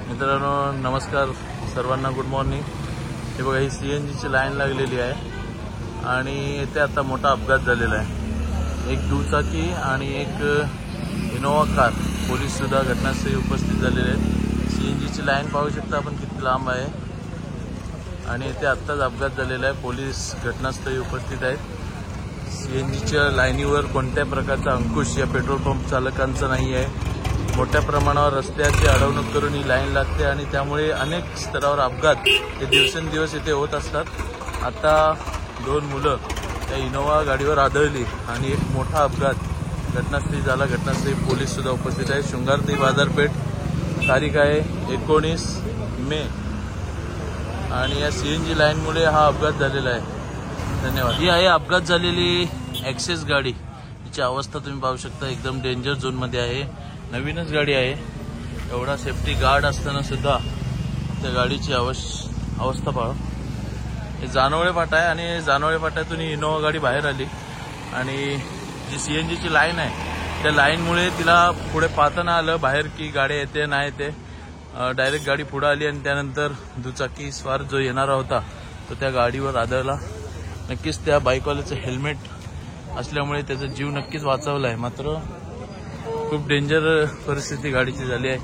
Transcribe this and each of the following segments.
मित्रांनो नमस्कार सर्वांना, गुड मॉर्निंग। हे बघा, ही सीएनजीची लाईन लागलेली आहे आणि इथे आता मोठा अपघात झालेला आहे। एक दुचाकी आणि एक इनोवा कार, पोलीस सुद्धा घटनास्थळी उपस्थित झालेले आहेत। सीएनजीची लाईन पाहू शकता आपण किती लांब आहे आणि इथे आत्ताच अपघात झालेला आहे। पोलीस घटनास्थळी उपस्थित आहेत। सीएनजीच्या लाईनीवर कोणत्या प्रकारचा अंकुश या पेट्रोल पंप चालकांचा नाही आहे। मोठ्या प्रमाणावर रस्त्याची अडवणूक करून ही लाईन लागते आणि त्यामुळे अनेक स्तरावर अपघात हे दिवसेंदिवस इथे होत असतात। आता दोन मुलं त्या इनोवा गाडीवर आदळली आणि एक मोठा अपघात घटनास्थळी झाला। घटनास्थळी पोलीस सुद्धा उपस्थित आहेत। शृंगारदेवी बाजारपेठ, तारीख आहे 19 मे आणि या सीएनजी लाईनमुळे हा अपघात झालेला आहे। धन्यवाद। ही आहे अपघात झालेली ॲक्सेस गाडी। हिची अवस्था तुम्ही पाहू शकता, एकदम डेंजर झोनमध्ये आहे। नवीनच गाडी आहे। एवढा सेफ्टी गार्ड असताना सुद्धा त्या गाडीची अवस्था पहा। हे जानोळे फाटा आहे आणि जानोळे फाट्यातून ही इनोवा गाडी बाहेर आली आणि जी सीएनजीची लाईन आहे त्या लाईनमुळे तिला पुढे पाहता नाही आलं बाहेर की गाडी येते नाही येते। डायरेक्ट गाडी पुढे आली आणि त्यानंतर दुचाकी स्वार जो येणारा होता तो त्या गाडीवर आदळला। नक्कीच त्या बाईकवाल्याचं हेल्मेट असल्यामुळे त्याचा जीव नक्कीच वाचवला आहे, मात्र खूप डेंजर परिस्थिती गाडीची झाली आहे।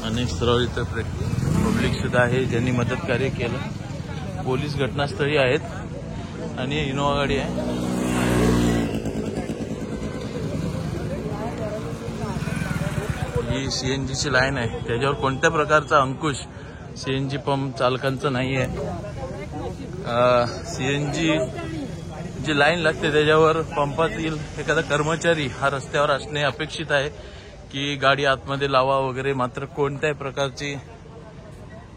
अनेक स्तरावर इथं पब्लिक सुद्धा आहे ज्यांनी मदत कार्य केलं। पोलीस घटनास्थळी आहेत आणि इनोवा गाडी आहे। ही सीएनजीची लाईन आहे, त्याच्यावर कोणत्या प्रकारचा अंकुश सीएनजी पंप चालकांचा नाही आहे। सीएनजी जी लाईन लागते त्याच्यावर पंपातील एखादा कर्मचारी हा रस्त्यावर असणे अपेक्षित आहे की गाडी आतमध्ये लावा वगैरे, मात्र कोणत्याही प्रकारची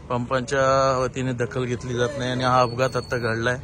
पंपांच्या वतीने दखल घेतली जात नाही आणि हा अपघात आता घडलाय।